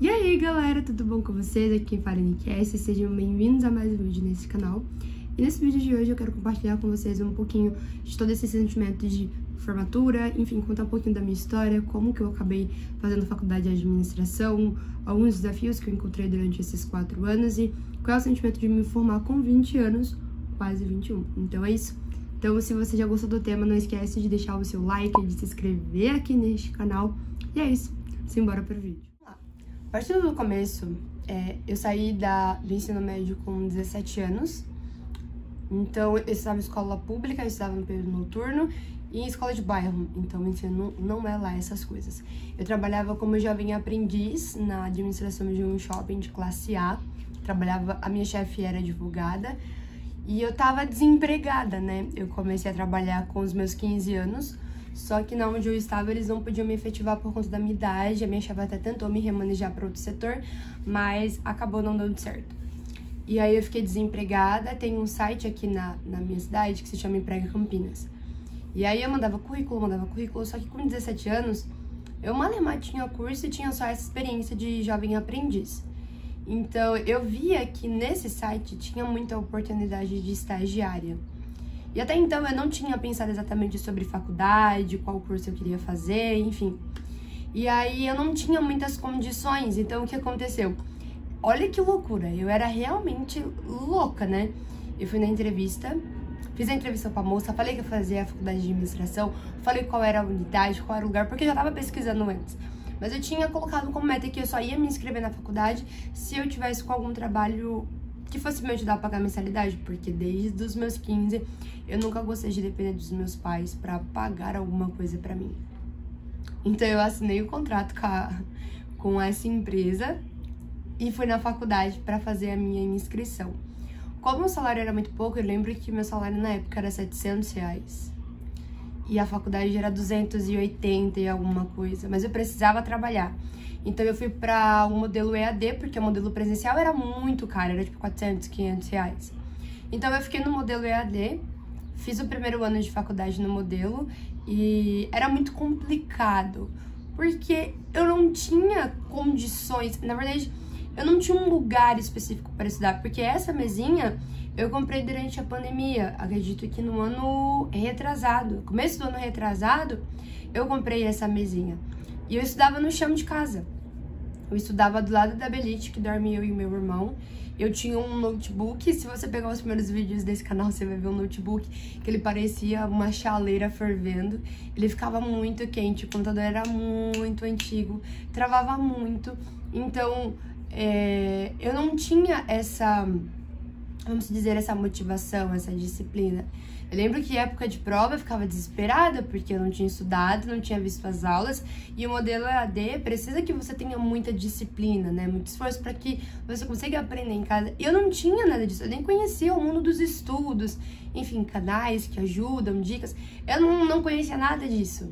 E aí galera, tudo bom com vocês? Aqui quem fala é Nikiesse, sejam bem-vindos a mais um vídeo nesse canal. E nesse vídeo de hoje eu quero compartilhar com vocês um pouquinho de todo esse sentimento de formatura, enfim, contar um pouquinho da minha história, como que eu acabei fazendo faculdade de administração, alguns desafios que eu encontrei durante esses 4 anos e qual é o sentimento de me formar com 20 anos, quase 21. Então é isso. Então se você já gostou do tema, não esquece de deixar o seu like, de se inscrever aqui neste canal. E é isso, simbora pro vídeo. Partindo do começo, eu saí do ensino médio com 17 anos. Então, eu estudava em escola pública, eu estudava no período noturno e em escola de bairro. Então, o ensino não é lá essas coisas. Eu trabalhava como jovem aprendiz na administração de um shopping de classe A. A minha chefe era advogada e eu tava desempregada, né? Eu comecei a trabalhar com os meus 15 anos. Só que na onde eu estava, eles não podiam me efetivar por conta da minha idade. A minha chefe até tentou me remanejar para outro setor, mas acabou não dando certo. E aí eu fiquei desempregada. Tem um site aqui na minha cidade que se chama Emprega Campinas. E aí eu mandava currículo, só que com 17 anos, eu malemar tinha curso e tinha só essa experiência de jovem aprendiz. Então eu via que nesse site tinha muita oportunidade de estagiária. E até então eu não tinha pensado exatamente sobre faculdade, qual curso eu queria fazer, enfim. E aí eu não tinha muitas condições, então o que aconteceu? Olha que loucura, eu era realmente louca, né? Eu fui na entrevista, fiz a entrevista com a moça, falei que eu fazia a faculdade de administração, falei qual era a unidade, qual era o lugar, porque eu já tava pesquisando antes. Mas eu tinha colocado como meta que eu só ia me inscrever na faculdade se eu tivesse com algum trabalho que fosse me ajudar a pagar a mensalidade, porque desde os meus 15 eu nunca gostei de depender dos meus pais pra pagar alguma coisa pra mim. Então eu assinei o contrato com essa empresa e fui na faculdade pra fazer a minha inscrição. Como o salário era muito pouco, eu lembro que meu salário na época era R$700 e a faculdade era 280 e alguma coisa, mas eu precisava trabalhar. Então eu fui para o modelo EAD, porque o modelo presencial era muito caro, era tipo 400, 500 reais. Então eu fiquei no modelo EAD, fiz o primeiro ano de faculdade no modelo e era muito complicado, porque eu não tinha condições, na verdade eu não tinha um lugar específico para estudar, porque essa mesinha eu comprei durante a pandemia, acredito que no ano retrasado, começo do ano retrasado, eu comprei essa mesinha. E eu estudava no chão de casa. Eu estudava do lado da Belite, que dorme eu e meu irmão. Eu tinha um notebook, se você pegar os primeiros vídeos desse canal, você vai ver um notebook que ele parecia uma chaleira fervendo. Ele ficava muito quente, o computador era muito antigo, travava muito. Então, eu não tinha essa, vamos dizer, essa motivação, essa disciplina. Eu lembro que época de prova eu ficava desesperada, porque eu não tinha estudado, não tinha visto as aulas, e o modelo EAD precisa que você tenha muita disciplina, né? Muito esforço para que você consiga aprender em casa. E eu não tinha nada disso, eu nem conhecia o mundo dos estudos, enfim, canais que ajudam, dicas. Eu não conhecia nada disso.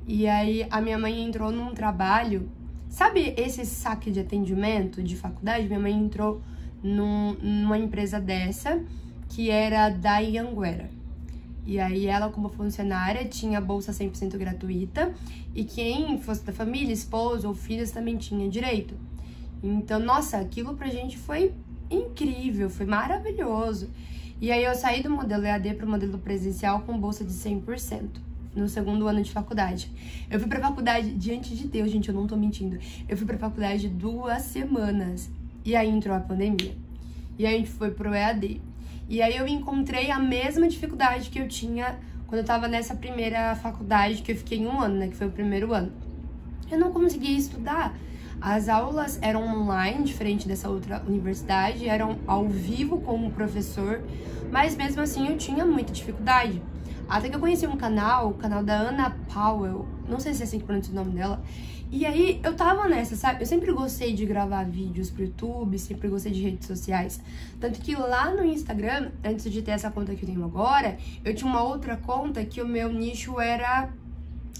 E aí a minha mãe entrou num trabalho, sabe esse saque de atendimento de faculdade? Minha mãe entrou numa empresa dessa, que era da Anhanguera. E aí ela, como funcionária, tinha bolsa 100% gratuita e quem fosse da família, esposa ou filhos, também tinha direito. Então, nossa, aquilo pra gente foi incrível, foi maravilhoso. E aí eu saí do modelo EAD pro modelo presencial com bolsa de 100% no segundo ano de faculdade. Eu fui pra faculdade, diante de Deus, gente, eu não tô mentindo, eu fui pra faculdade 2 semanas e aí entrou a pandemia. E aí a gente foi pro EAD. E aí eu encontrei a mesma dificuldade que eu tinha quando eu tava nessa primeira faculdade, que eu fiquei em 1 ano, né, que foi o primeiro ano. Eu não conseguia estudar. As aulas eram online, diferente dessa outra universidade, eram ao vivo com o professor, mas mesmo assim eu tinha muita dificuldade. Até que eu conheci um canal, o canal da Ana Powell, não sei se é assim que pronuncia o nome dela, e aí eu tava nessa, sabe? Eu sempre gostei de gravar vídeos pro YouTube, sempre gostei de redes sociais. Tanto que lá no Instagram, antes de ter essa conta que eu tenho agora, eu tinha uma outra conta que o meu nicho era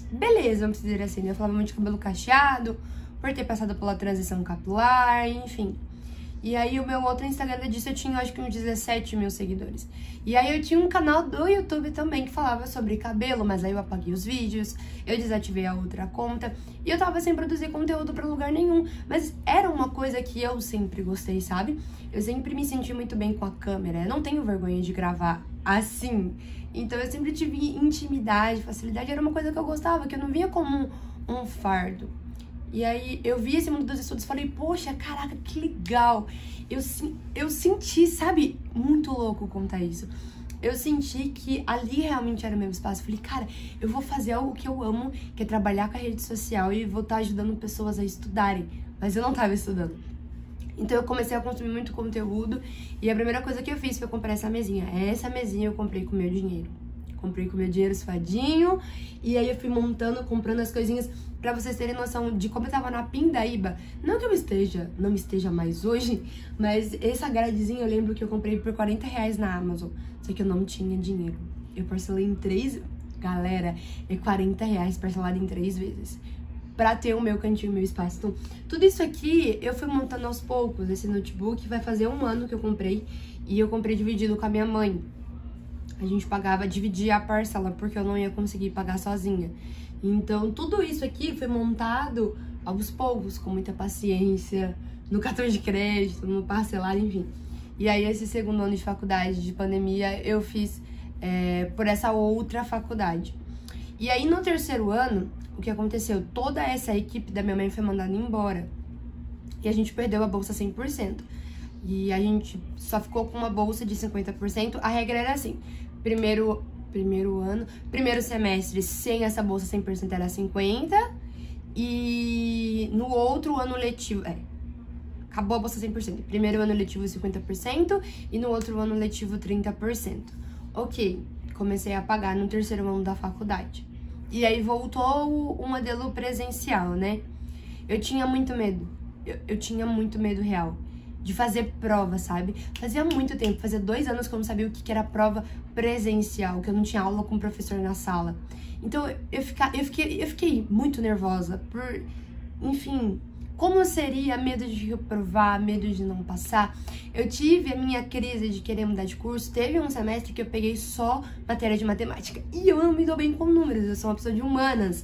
beleza, vamos dizer assim, né? Eu falava muito de cabelo cacheado, por ter passado pela transição capilar, enfim. E aí o meu outro Instagram disso eu tinha, acho que uns 17 mil seguidores. E aí eu tinha um canal do YouTube também que falava sobre cabelo, mas aí eu apaguei os vídeos, eu desativei a outra conta e eu tava sem produzir conteúdo pra lugar nenhum. Mas era uma coisa que eu sempre gostei, sabe? Eu sempre me senti muito bem com a câmera, eu não tenho vergonha de gravar assim. Então eu sempre tive intimidade, facilidade, era uma coisa que eu gostava, que eu não via como um fardo. E aí eu vi esse mundo dos estudos e falei, poxa, caraca, que legal. Eu senti, sabe, muito louco contar isso. Eu senti que ali realmente era o meu espaço. Falei, cara, eu vou fazer algo que eu amo, que é trabalhar com a rede social e vou estar ajudando pessoas a estudarem. Mas eu não tava estudando. Então eu comecei a consumir muito conteúdo e a primeira coisa que eu fiz foi comprar essa mesinha. Essa mesinha eu comprei com o meu dinheiro. Comprei com o meu dinheiro suadinho e aí eu fui montando, comprando as coisinhas pra vocês terem noção de como eu tava na pindaíba. Não que eu não esteja mais hoje, mas essa gradezinha eu lembro que eu comprei por 40 reais na Amazon. Só que eu não tinha dinheiro. Eu parcelei em 3... Galera, é 40 reais parcelado em 3 vezes. Pra ter o meu cantinho, o meu espaço. Então, tudo isso aqui eu fui montando aos poucos. Esse notebook vai fazer 1 ano que eu comprei. E eu comprei dividido com a minha mãe. A gente dividia a parcela, porque eu não ia conseguir pagar sozinha. Então, tudo isso aqui foi montado aos poucos, com muita paciência, no cartão de crédito, no parcelado, enfim. E aí, esse segundo ano de faculdade, de pandemia, eu fiz por essa outra faculdade. E aí, no terceiro ano, o que aconteceu? Toda essa equipe da minha mãe foi mandada embora. E a gente perdeu a bolsa 100%. E a gente só ficou com uma bolsa de 50%. A regra era assim, primeiro semestre sem essa bolsa 100% era 50%. E no outro ano letivo, acabou a bolsa 100%. Primeiro ano letivo 50% e no outro ano letivo 30%. Ok, comecei a pagar no terceiro ano da faculdade. E aí voltou o modelo presencial, né? Eu tinha muito medo. Eu tinha muito medo real de fazer prova, sabe? Fazia muito tempo, fazia 2 anos que eu não sabia o que era prova presencial, que eu não tinha aula com o professor na sala. Então eu fiquei muito nervosa por, enfim, como seria medo de reprovar, medo de não passar. Eu tive a minha crise de querer mudar de curso. Teve um semestre que eu peguei só matéria de matemática. E eu não me dou bem com números, eu sou uma pessoa de humanas.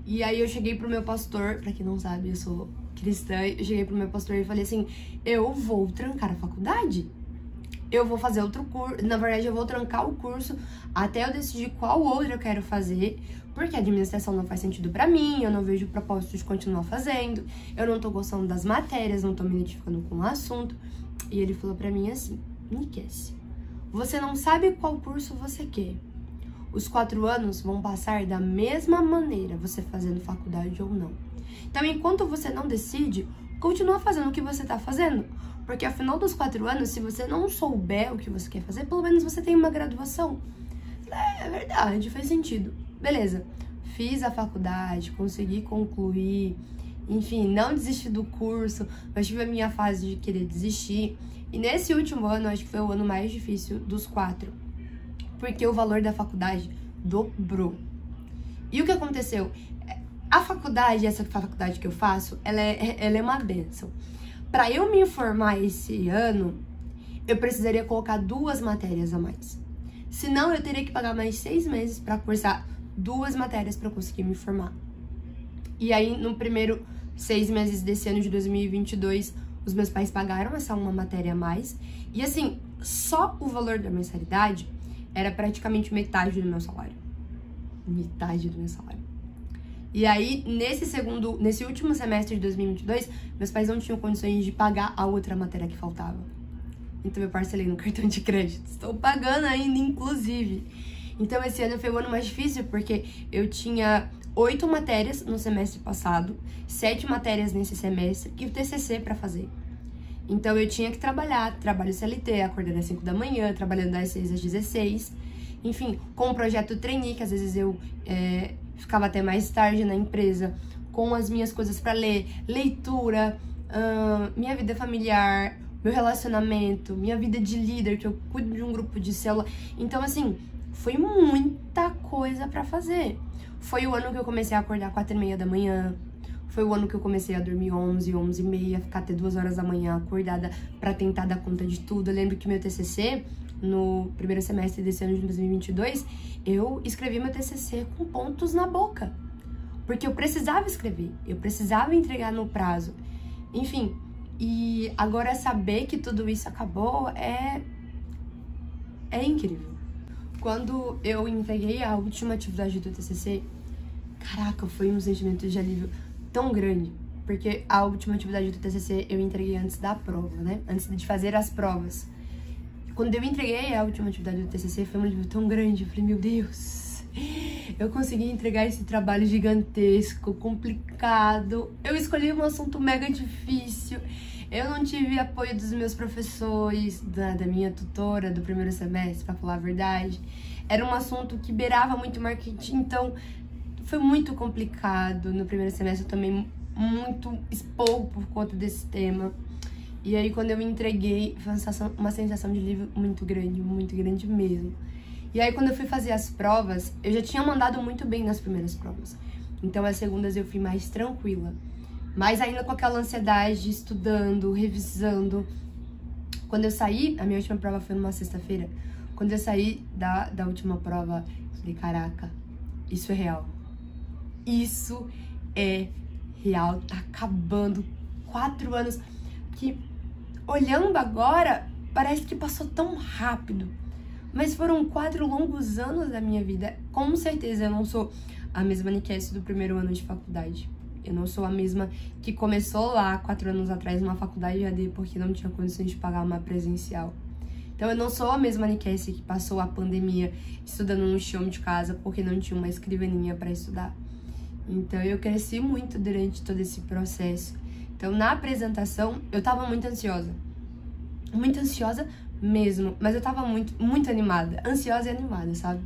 E aí eu cheguei pro meu pastor, pra quem não sabe, eu sou cristã, eu cheguei pro meu pastor e falei assim, eu vou trancar a faculdade. Eu vou fazer outro curso, na verdade eu vou trancar o curso até eu decidir qual outro eu quero fazer, porque a administração não faz sentido pra mim, eu não vejo propósito de continuar fazendo, eu não tô gostando das matérias, não tô me identificando com o assunto. E ele falou pra mim assim, Nikessi, você não sabe qual curso você quer. Os 4 anos vão passar da mesma maneira, você fazendo faculdade ou não. Então, enquanto você não decide, continua fazendo o que você tá fazendo. Porque ao final dos 4 anos, se você não souber o que você quer fazer, pelo menos você tem uma graduação. É verdade, faz sentido. Beleza, fiz a faculdade, consegui concluir, enfim, não desisti do curso, mas tive a minha fase de querer desistir. E nesse último ano, acho que foi o ano mais difícil dos 4, porque o valor da faculdade dobrou. E o que aconteceu? A faculdade, essa faculdade que eu faço, ela é uma bênção. Para eu me formar esse ano, eu precisaria colocar 2 matérias a mais. Senão, eu teria que pagar mais 6 meses para cursar 2 matérias para conseguir me formar. E aí, no primeiro 6 meses desse ano de 2022, os meus pais pagaram essa uma matéria a mais. E assim, só o valor da mensalidade era praticamente metade do meu salário. Metade do meu salário. E aí, nesse último semestre de 2022, meus pais não tinham condições de pagar a outra matéria que faltava. Então eu parcelei no cartão de crédito. Estou pagando ainda, inclusive. Então esse ano foi o ano mais difícil, porque eu tinha 8 matérias no semestre passado, 7 matérias nesse semestre e o TCC para fazer. Então eu tinha que trabalhar, trabalho CLT, acordando às 5 da manhã, trabalhando das 6 às 16. Enfim, com o projeto trainee, que às vezes eu ficava até mais tarde na empresa, com as minhas coisas para ler, leitura, minha vida familiar, meu relacionamento, minha vida de líder, que eu cuido de um grupo de célula. Então, assim, foi muita coisa pra fazer. Foi o ano que eu comecei a acordar 4h30 da manhã. Foi o ano que eu comecei a dormir 11, 11h30, ficar até 2 horas da manhã acordada pra tentar dar conta de tudo. Eu lembro que meu TCC, no primeiro semestre desse ano de 2022, eu escrevi meu TCC com pontos na boca. Porque eu precisava escrever, eu precisava entregar no prazo. Enfim, e agora saber que tudo isso acabou é incrível. Quando eu entreguei a última atividade do TCC, caraca, foi um sentimento de alívio tão grande, porque a última atividade do TCC eu entreguei antes da prova, né? Antes de fazer as provas. Quando eu entreguei a última atividade do TCC, foi um alívio tão grande. Eu falei, meu Deus, eu consegui entregar esse trabalho gigantesco, complicado. Eu escolhi um assunto mega difícil. Eu não tive apoio dos meus professores, da minha tutora do primeiro semestre, pra falar a verdade. Era um assunto que beirava muito marketing, então foi muito complicado. No primeiro semestre eu tomei muito esporro por conta desse tema. E aí quando eu me entreguei, foi uma sensação de alívio muito grande mesmo. E aí quando eu fui fazer as provas, eu já tinha mandado muito bem nas primeiras provas. Então as segundas eu fui mais tranquila. Mas ainda com aquela ansiedade, estudando, revisando. Quando eu saí, a minha última prova foi numa sexta-feira. Quando eu saí da última prova, eu falei, caraca, isso é real. Isso é real, tá acabando 4 anos que, olhando agora, parece que passou tão rápido. Mas foram 4 longos anos da minha vida. Com certeza eu não sou a mesma Nikécia do primeiro ano de faculdade. Eu não sou a mesma que começou lá 4 anos atrás numa faculdade EAD porque não tinha condições de pagar uma presencial. Então eu não sou a mesma Nikécia que passou a pandemia estudando no chão de casa porque não tinha uma escrivaninha para estudar. Então eu cresci muito durante todo esse processo. Então na apresentação eu tava muito ansiosa mesmo, mas eu tava muito animada, ansiosa e animada, sabe?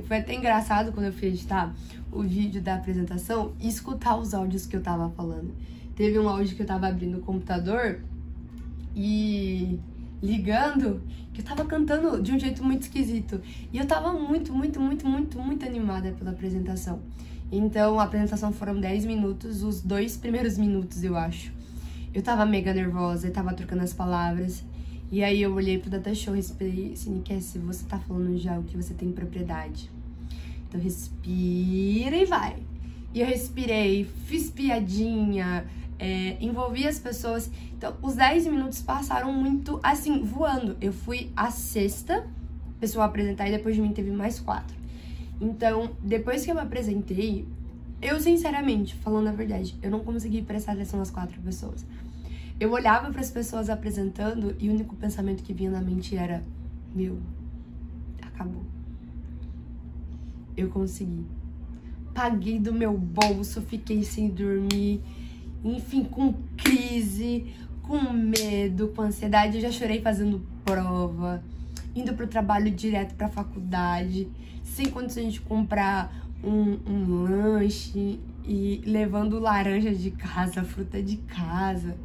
Foi até engraçado quando eu fui editar o vídeo da apresentação e escutar os áudios que eu tava falando. Teve um áudio que eu tava abrindo o computador e ligando, que eu tava cantando de um jeito muito esquisito. E eu tava muito animada pela apresentação. Então a apresentação foram 10 minutos, os 2 primeiros minutos, eu acho. Eu tava mega nervosa, eu tava trocando as palavras. E aí eu olhei pro Data Show, respirei assim, Nikécia, você tá falando já o que você tem propriedade. Então respira e vai. E eu respirei, fiz piadinha, envolvi as pessoas. Então os 10 minutos passaram muito assim, voando. Eu fui a 6ª pessoa a apresentar e depois de mim teve mais 4. Então, depois que eu me apresentei, eu sinceramente, falando a verdade, eu não consegui prestar atenção nas 4 pessoas. Eu olhava para as pessoas apresentando e o único pensamento que vinha na mente era, meu, acabou. Eu consegui. Paguei do meu bolso, fiquei sem dormir, enfim, com crise, com medo, com ansiedade. Eu já chorei fazendo prova, indo pro trabalho direto pra faculdade, sem condições de comprar um lanche e levando laranja de casa, fruta de casa.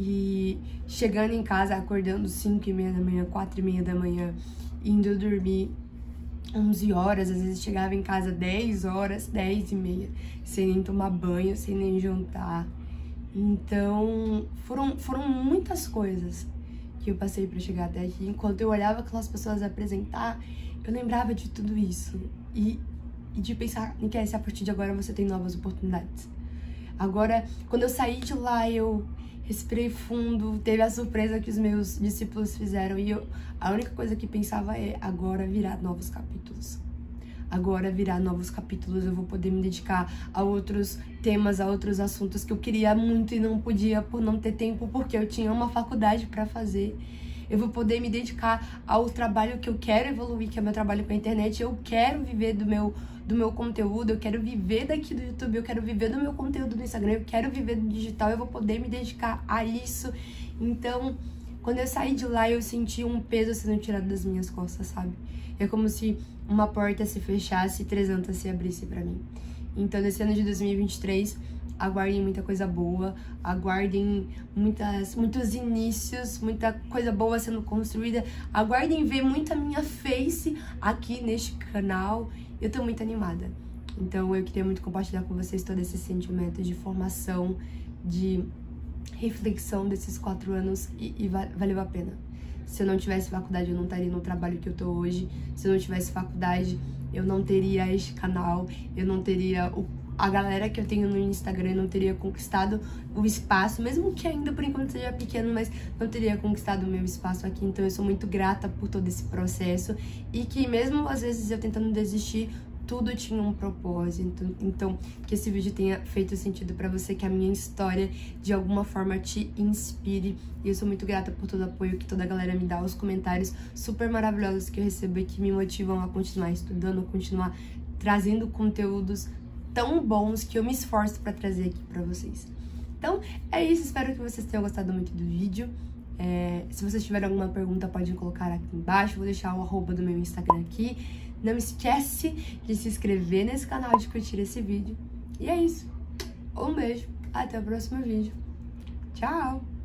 E chegando em casa, acordando 5h30 da manhã, 4h30 da manhã, indo dormir 11 horas, às vezes chegava em casa 10 horas, 10h30, sem nem tomar banho, sem nem jantar. Então, foram muitas coisas que eu passei pra chegar até aqui. Enquanto eu olhava aquelas pessoas apresentar, eu lembrava de tudo isso. E de pensar, Nikécia, a partir de agora você tem novas oportunidades. Agora, quando eu saí de lá, eu respirei fundo, teve a surpresa que os meus discípulos fizeram e a única coisa que pensava é, agora virá novos capítulos. Agora virá novos capítulos, eu vou poder me dedicar a outros temas, a outros assuntos que eu queria muito e não podia por não ter tempo, porque eu tinha uma faculdade para fazer. Eu vou poder me dedicar ao trabalho que eu quero evoluir, que é o meu trabalho com a internet. Eu quero viver do meu conteúdo, eu quero viver daqui do YouTube, eu quero viver do meu conteúdo no Instagram, eu quero viver do digital, eu vou poder me dedicar a isso. Então, quando eu saí de lá, eu senti um peso sendo tirado das minhas costas, sabe? É como se uma porta se fechasse e 300 se abrisse pra mim. Então, nesse ano de 2023, aguardem muita coisa boa, aguardem muitos inícios, muita coisa boa sendo construída, aguardem ver muita minha face aqui neste canal. Eu tô muito animada. Então eu queria muito compartilhar com vocês todo esse sentimento de formação, de reflexão desses 4 anos e valeu a pena. Se eu não tivesse faculdade, eu não estaria no trabalho que eu tô hoje. Se eu não tivesse faculdade, eu não teria este canal, eu não teria a galera que eu tenho no Instagram, eu não teria conquistado o espaço, mesmo que ainda por enquanto seja pequeno, mas não teria conquistado o meu espaço aqui. Então eu sou muito grata por todo esse processo e que mesmo às vezes eu tentando desistir, tudo tinha um propósito. Então, que esse vídeo tenha feito sentido pra você, que a minha história de alguma forma te inspire. E eu sou muito grata por todo o apoio que toda a galera me dá, os comentários super maravilhosos que eu recebo e que me motivam a continuar estudando, a continuar trazendo conteúdos tão bons que eu me esforço pra trazer aqui pra vocês. Então, é isso. Espero que vocês tenham gostado muito do vídeo. Se vocês tiverem alguma pergunta, podem colocar aqui embaixo. Vou deixar o @ do meu Instagram aqui. Não esquece de se inscrever nesse canal, de curtir esse vídeo. E é isso. Um beijo. Até o próximo vídeo. Tchau!